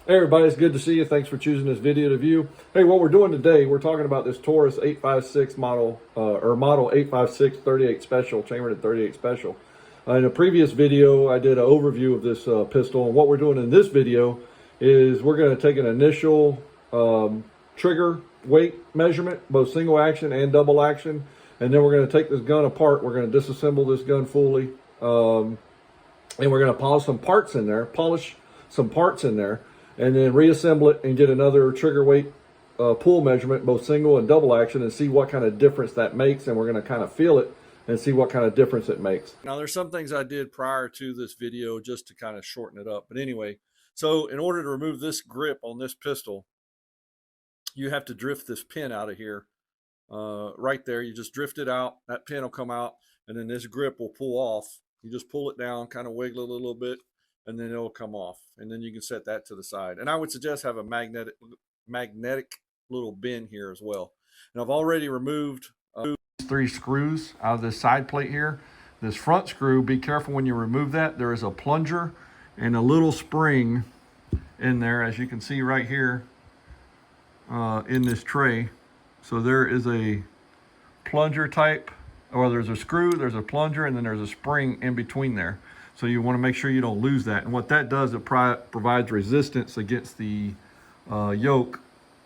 Hey everybody, it's good to see you. Thanks for choosing this video to view. Hey, what we're doing today, we're talking about this Taurus 856 model, or model 856 38 Special, chambered at 38 Special. In a previous video, I did an overview of this pistol, and what we're doing in this video is we're going to take an initial trigger weight measurement, both single action and double action, and then we're going to take this gun apart. We're going to disassemble this gun fully, and we're going to polish some parts in there, and then reassemble it and get another trigger weight pull measurement, both single and double action, and see what kind of difference that makes. And we're going to kind of feel it and see what kind of difference it makes. Now, there's some things I did prior to this video just to kind of shorten it up. But anyway, so in order to remove this grip on this pistol, you have to drift this pin out of here. Right there, you just drift it out. That pin will come out, and then this grip will pull off. You just pull it down, kind of wiggle it a little bit, and then it'll come off. And then you can set that to the side. And I would suggest have a magnetic little bin here as well. And I've already removed 3 screws out of this side plate here. This front screw, be careful when you remove that. There is a plunger and a little spring in there, as you can see right here in this tray. So there is a plunger type, or there's a screw, there's a plunger, and then there's a spring in between there. So you want to make sure you don't lose that. And what that does, it provides resistance against the yoke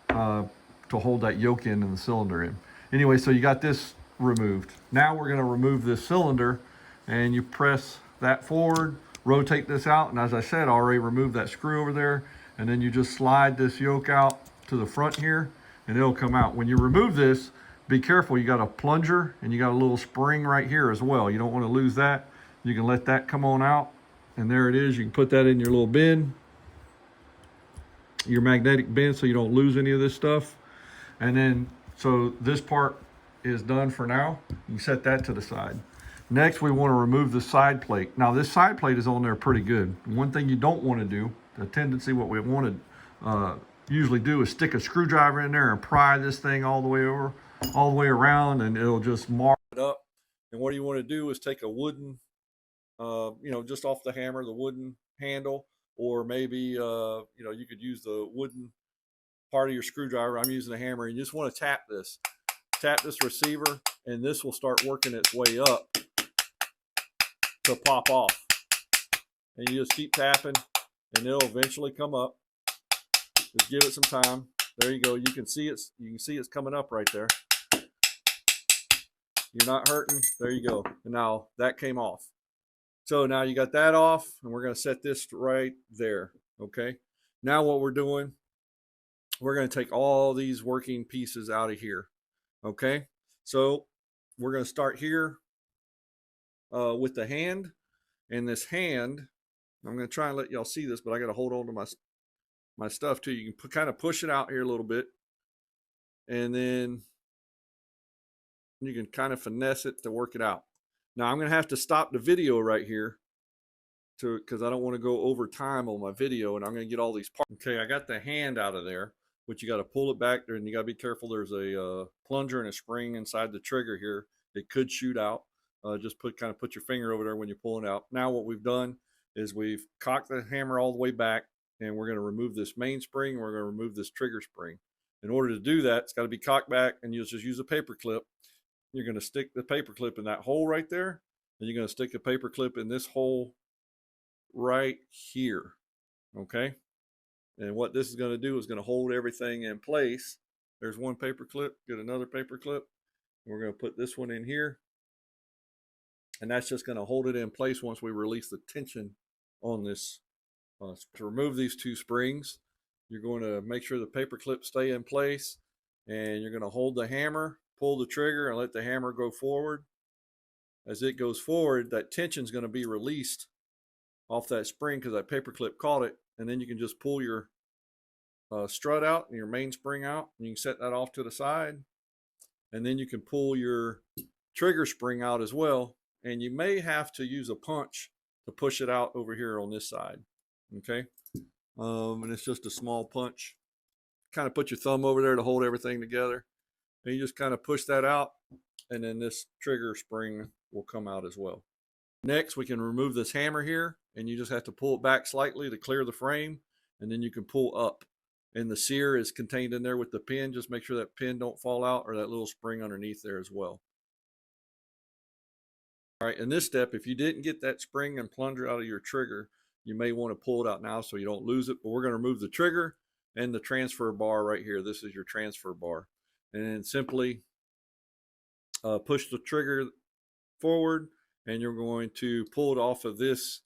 to hold that yoke in and the cylinder in. Anyway, so you got this removed. Now we're going to remove this cylinder, and you press that forward, rotate this out, and as I said, I already removed that screw over there, and then you just slide this yoke out to the front here, and it'll come out. When you remove this, be careful. You got a plunger and you got a little spring right here as well. You don't want to lose that. You can let that come on out, and there it is. You can put that in your little bin, your magnetic bin, so you don't lose any of this stuff. And then, so this part is done for now. You set that to the side. Next, we want to remove the side plate. Now, this side plate is on there pretty good. One thing you don't want to do, the tendency, what we want to usually do is stick a screwdriver in there and pry this thing all the way around, and it'll just mark it up. And what you want to do is take a wooden, just off the hammer, the wooden handle, or maybe, you could use the wooden part of your screwdriver. I'm using a hammer, and you just want to tap this receiver, and this will start working its way up to pop off. And you just keep tapping, and it'll eventually come up. Just give it some time. There you go. You can see it's coming up right there. You're not hurting. There you go. And now that came off. So now you got that off, and we're going to set this right there. Okay. Now what we're doing, we're going to take all these working pieces out of here. Okay. So we're going to start here with the hand. And this hand, I'm going to try and let y'all see this, but I got to hold on to my stuff too. You can kind of push it out here a little bit, and then you can kind of finesse it to work it out. Now I'm going to have to stop the video right here because I don't want to go over time on my video, and I'm going to get all these parts. Okay, I got the hand out of there, but you got to pull it back there, and you got to be careful. There's a plunger and a spring inside the trigger here. It could shoot out. Just put your finger over there when you're pulling out. Now what we've done is we've cocked the hammer all the way back, and we're going to remove this main spring. We're going to remove this trigger spring. In order to do that, it's got to be cocked back, and you'll just use a paper clip. You're going to stick the paper clip in that hole right there, and you're going to stick the paper clip in this hole right here. Okay? And what this is going to do is going to hold everything in place. There's one paper clip. Get another paper clip. We're going to put this one in here, and that's just going to hold it in place once we release the tension on this. To remove these 2 springs, you're going to make sure the paper clips stay in place, and you're going to hold the hammer, pull the trigger, and let the hammer go forward. As it goes forward, that tension is going to be released off that spring because that paper clip caught it, and then you can just pull your strut out and your main spring out, and you can set that off to the side, and then you can pull your trigger spring out as well, and you may have to use a punch to push it out over here on this side. Okay, and it's just a small punch. Kind of put your thumb over there to hold everything together, and you just kind of push that out, and then this trigger spring will come out as well. Next, we can remove this hammer here, and you just have to pull it back slightly to clear the frame, and then you can pull up. And the sear is contained in there with the pin. Just make sure that pin don't fall out, or that little spring underneath there as well. All right, in this step, if you didn't get that spring and plunger out of your trigger, you may want to pull it out now so you don't lose it. But we're going to remove the trigger and the transfer bar right here. This is your transfer bar. And then simply push the trigger forward, and you're going to pull it off of this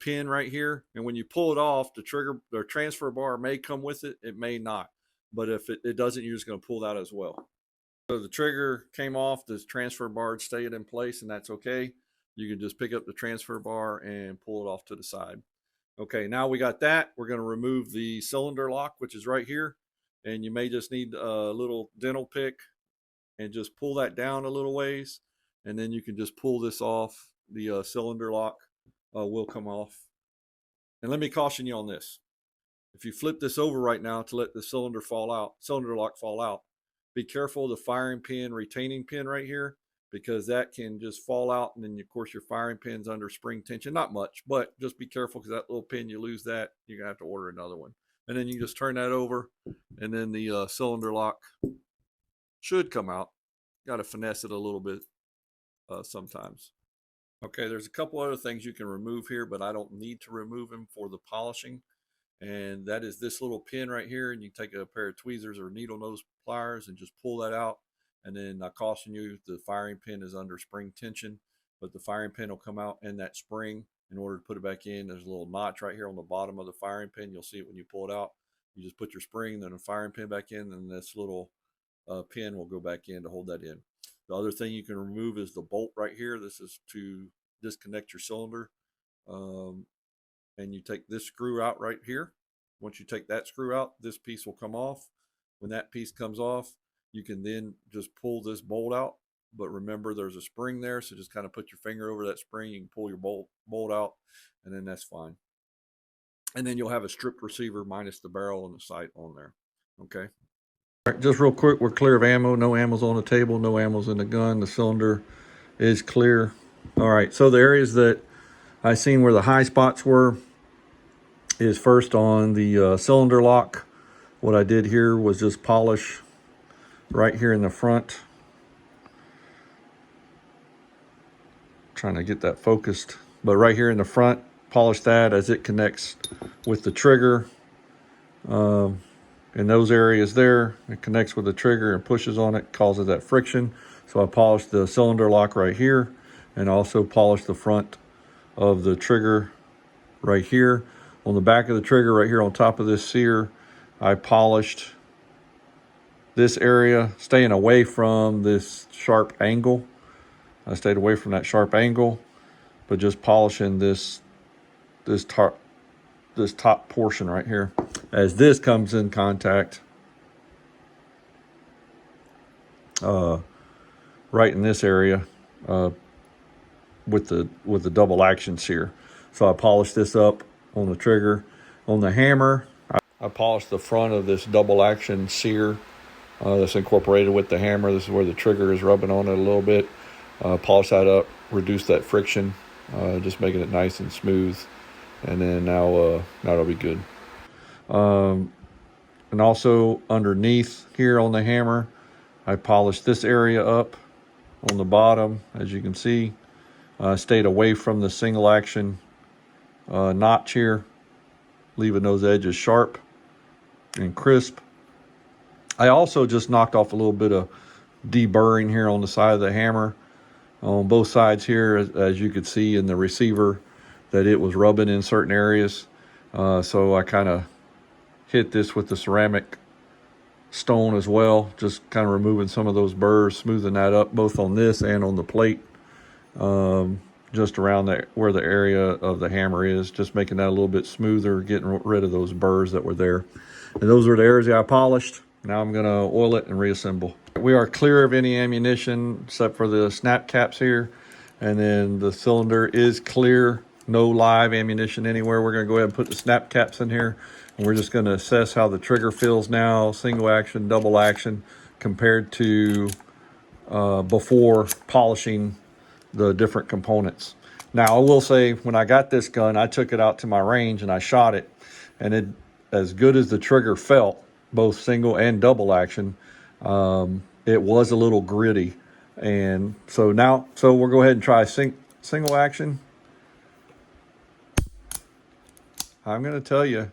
pin right here. And when you pull it off, the trigger or transfer bar may come with it. It may not. But if it doesn't, you're just going to pull that as well. So the trigger came off, the transfer bar stayed in place, and that's okay. You can just pick up the transfer bar and pull it off to the side. Okay, now we got that. We're going to remove the cylinder lock, which is right here. And you may just need a little dental pick and just pull that down a little ways. And then you can just pull this off. The cylinder lock will come off. And let me caution you on this. If you flip this over right now to let the cylinder lock fall out, be careful of the firing pin retaining pin right here, because that can just fall out, and then of course your firing pin's under spring tension. Not much, but just be careful, because that little pin, you lose that, you're gonna have to order another one. And then you just turn that over, and then the cylinder lock should come out. Got to finesse it a little bit sometimes. Okay, there's a couple other things you can remove here, but I don't need to remove them for the polishing. And that is this little pin right here, and you take a pair of tweezers or needle nose pliers and just pull that out. And then I caution you, the firing pin is under spring tension, but the firing pin will come out in that spring. In order to put it back in, there's a little notch right here on the bottom of the firing pin. You'll see it when you pull it out. You just put your spring, then a firing pin back in, and this little pin will go back in to hold that in. The other thing you can remove is the bolt right here. This is to disconnect your cylinder. And you take this screw out right here. Once you take that screw out, this piece will come off. When that piece comes off, you can then just pull this bolt out. But remember, there's a spring there, so just kind of put your finger over that spring. You can pull your bolt out, and then that's fine. And then you'll have a stripped receiver minus the barrel and the sight on there. Okay. All right, just real quick, we're clear of ammo. No ammo's on the table, no ammo's in the gun. The cylinder is clear. All right, so the areas that I seen where the high spots were is first on the cylinder lock. What I did here was just polish right here in the front. Trying to get that focused, but right here in the front, polish that as it connects with the trigger. In those areas there, it connects with the trigger and pushes on it, causes that friction. So I polished the cylinder lock right here, and also polished the front of the trigger right here. On the back of the trigger right here on top of this sear, I polished this area, staying away from this sharp angle. I stayed away from that sharp angle, but just polishing this top portion right here. As this comes in contact right in this area with the double action sear. So I polished this up on the trigger. On the hammer, I polished the front of this double action sear that's incorporated with the hammer. This is where the trigger is rubbing on it a little bit. Polish that up, reduce that friction, just making it nice and smooth. And then now it'll be good. And also underneath here on the hammer, I polished this area up on the bottom, as you can see. Stayed away from the single action notch here, leaving those edges sharp and crisp. I also just knocked off a little bit of deburring here on the side of the hammer. On both sides here, as you could see in the receiver, that it was rubbing in certain areas. So I kind of hit this with the ceramic stone as well, just kind of removing some of those burrs, smoothing that up both on this and on the plate, just around where the area of the hammer is, just making that a little bit smoother, getting rid of those burrs that were there. And those are the areas that I polished. Now I'm going to oil it and reassemble. We are clear of any ammunition except for the snap caps here, and then the cylinder is clear. No live ammunition anywhere. We're going to go ahead and put the snap caps in here, and we're just going to assess how the trigger feels now, single action, double action, compared to before polishing the different components. Now I will say, when I got this gun, I took it out to my range and I shot it, and it, as good as the trigger felt, both single and double action, it was a little gritty. And so we'll go ahead and try single action. I'm going to tell you,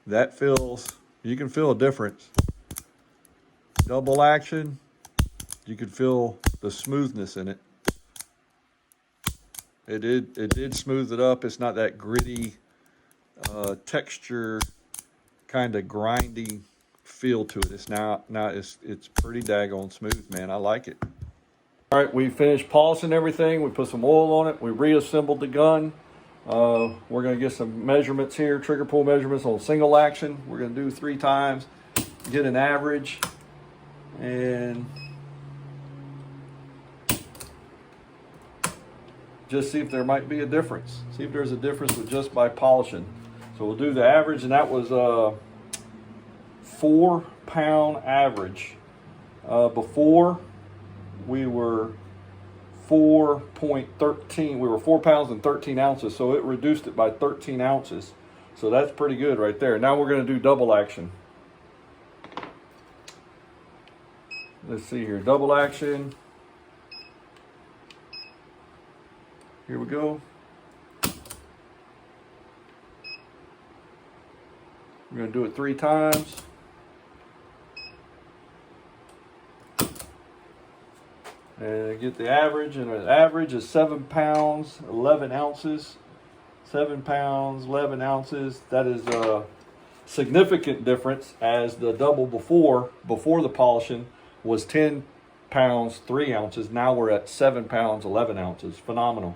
that you can feel a difference. Double action, you could feel the smoothness in it. It did smooth it up. It's not that gritty texture, kind of grindy feel to it. It's now it's pretty daggone smooth, man. I like it. All right, we finished polishing everything. We put some oil on it. We reassembled the gun. We're going to get some measurements here, trigger pull measurements on single action. We're going to do 3 times, get an average, and just see if there might be a difference. See if there's a difference with just by polishing. So we'll do the average, and that was a 4-pound average. Before, we were 4.13. We were 4 pounds and 13 ounces, so it reduced it by 13 ounces. So that's pretty good right there. Now we're going to do double action. Let's see here, double action. Here we go. We're going to do it 3 times. And get the average, and the average is 7 pounds, 11 ounces. 7 pounds, 11 ounces. That is a significant difference, as the double before the polishing was 10 pounds, 3 ounces. Now we're at 7 pounds, 11 ounces. Phenomenal.